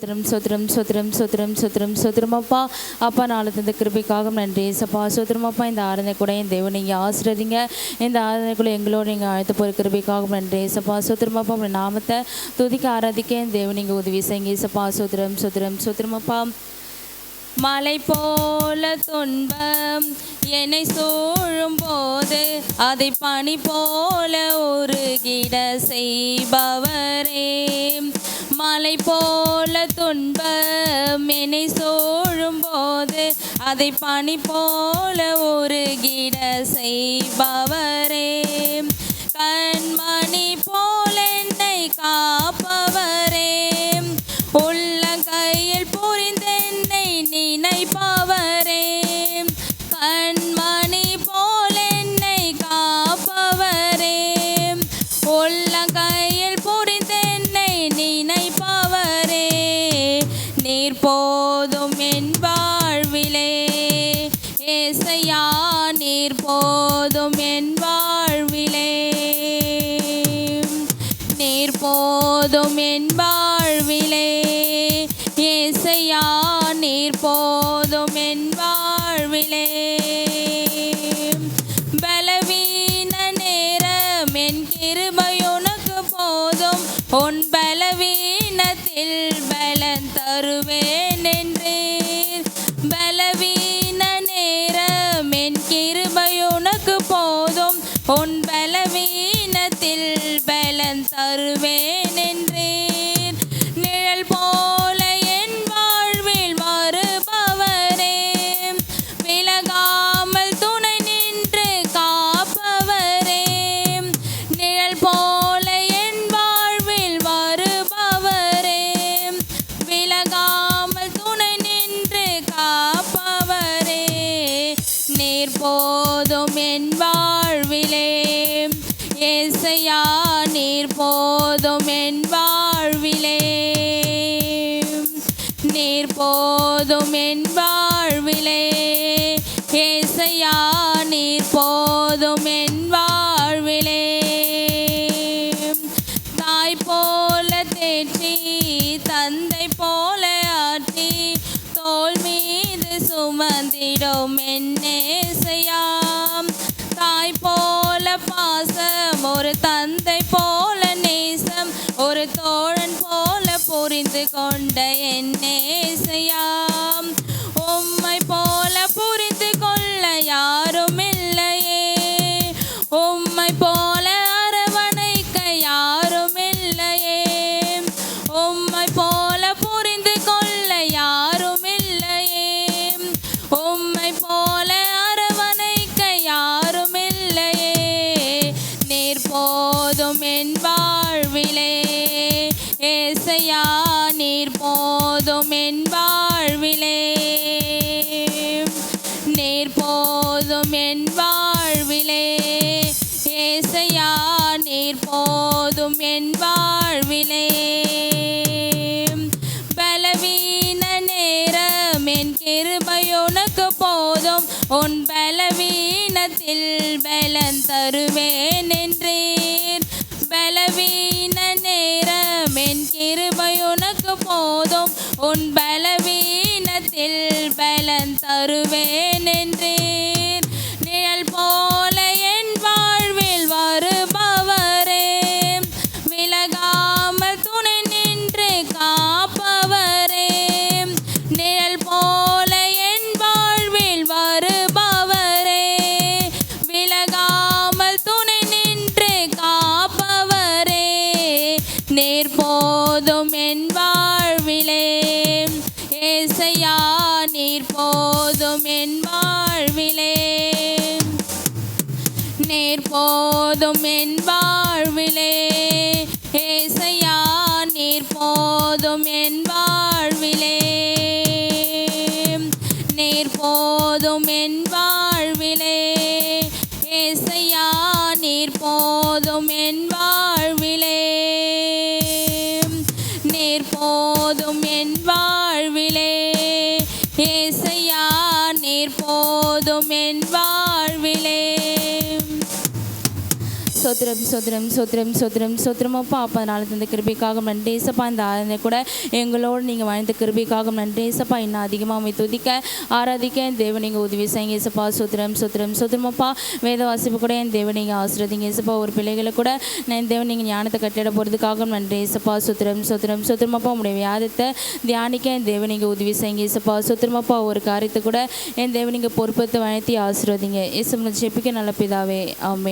சோத்திரம் சோத்திரம் சோத்திரம் சோத்திரம் சோத்திரம் சோத்திரம் அப்பா. அப்பா நாளை தந்த கிருபைக்காக நன்றி ஏசப்பா. சோத்திரம் அப்பா. இந்த ஆராதனை கூட என் தேவன் நீங்கள் ஆசிரியங்க. இந்த ஆராதனைக்குள்ள எங்களோடு நீங்கள் அழைத்து போகிற கிருபைக்காக நன்றி ஏசப்பா. சோத்திரம் அப்பா. உங்கள் நாமத்தை துதிக்க ஆராதிக்க என் தேவன் நீங்கள் உதவி செய்யுங்க ஏசப்பா. சோத்திரம் சோத்திரம் சோத்திரம் அப்பா. மலை போல துன்பம் என்னை சூழும் போது அதை பனி போல உருகிட செய்பவரே. மலை போல துன்பம் என்னை சூழும் போது அதை பனி போல உருகிட செய்பவரே. கண்மணி போல என்னை காப்பவரே. உள்ளங்கையில் புரிந்தென்னை நினைப்பவரே. கண்மணி போல என்னை காப்பவரே. உள்ளங்கையில் புரிந்தென்னை நினைப்பவரே. நீர் போதும் என் வாழ்விலே ஏசையா. நீர் போதும் என் வாழ்விலே. நீர் போதும் என் வாழ்விலே ஏசையா. நீர் போதும் என் வாழ்விலே. பலவீன நேரம் என் கிருபை உனக்கு போதும். உன் பலவீனத்தில் பலன் தருவேன் என்றீர். பலவீன நேரம் என் கிருபை உனக்கு போதும். உன் பலவீனத்தில் பலன் தருவேன் என்றீர். நிழல் போல என் வாழ்வில் வருபவரே. விலகாமல் துணை நின்று காப்பவரே. நிழல் போல என் வாழ்வில் வருபவரே. விலகாமல் துணை நின்று காப்பவரே. நீர் போதும் என் வாழ்விலே ஏசையா. நீர் போதும் என் வாழ்விலே. நீர் போதும் என் வாழ்விலே ஏசையா. நீர் போதும் என் வாழ்விலே. தாய் போல தேற்றி தந்தை போல ஆற்றி தோள் மீது சுமந்திடும் என் ஏசையா. தாய் போல பாசம் ஒரு தந்தை போல நேசம் ஒரு தோழன் போல புரிந்து கொண்ட என் ஏசையா. உம்மை போல புரிந்து கொள்ள யாரும் இல்லையே. உம்மை போல அரவணைக்க யாரும் இல்லையே. உம்மை போல புரிந்து கொள்ள யாரும் இல்லையே. உம்மை போல அரவணைக்க யாரும் இல்லையே. நீர் போதும் என் வாழ்விலே ஏசையா. நீர் போதும் என் வாழ்விலே. நீர் போதும் என் வாழ்விலே ஏசையா. நீர் போதும் என் வாழ்விலே. பலவீன நேரம் என் கிருபை உனக்கு போதும். உன் பலவீனத்தில் பலன் தருவேன் என்றீர். பலவீன நேரம் என் கிருபை உனக்கு போதும். உன் பலவீனத்தில் பலன் தருவேன் என்றீர். நிழல் போல என் வாழ்வில் வருபவரே. விலகாமல் துணை நின்று காப்பவரே. நிழல் போல என் வாழ்வில் வருபவரே. விலகாமல் துணை நின்று காப்பவரே. நீர் போதும் என் வாழ்விலே ஏசையா. நீர் போதும் என் வாழ்விலே. நீர் போதும் என் வாழ்விலே ஏசையா. நீர் போதும் என் வாழ்விலே. நீர் போதும் என் வாழ்விலே ஏசையா. நீர் போதும் என் வாழ்விலே. நீர் போதும் என் வாழ்விலே ஏசையா. நீர் போதும் என் வாழ்விலே. சோத்திரம் சோத்திரம் சோத்திரம் சோத்திரம் சோத்திரமப்பா. அப்பா நாள் தந்த கிருபைக்காக நன்றி ஏசப்பா. இந்த ஆராதனை கூட எங்களோடு நீங்கள் வாழ்ந்த கிருபைக்காக நன்றி ஏசப்பா. இன்னும் அதிகமாக துதிக்க ஆராதிக்க என் தேவன் நீங்கள் உதவி செய்யுங்க ஏசப்பா. சோத்திரம் சோத்திரம் சோத்திரமப்பா. வேத வாசிப்பு கூட என் தேவன் நீங்கள் ஆசிரியங்க ஏசப்பா. ஒரு பிள்ளைகளை கூட நான் தேவன் நீங்கள் ஞானத்தை கட்டிட போகிறதுக்காக நன்றி ஏசப்பா. சோத்திரம் சோத்திரம் சோத்திரமப்பா. உங்களுடைய வியாதத்தை தியானிக்க என் தேவன் நீங்கள் உதவி செய்யுங்க ஏசப்பா. சோத்திரமப்பா. ஒரு காரியத்தை கூட என் தேவன் நீங்கள் பொறுப்பத்தை வழத்தி ஆசீர்வதிங்க. இயேசு ஜெபிக்க நல்ல பிதாவே, ஆமென்.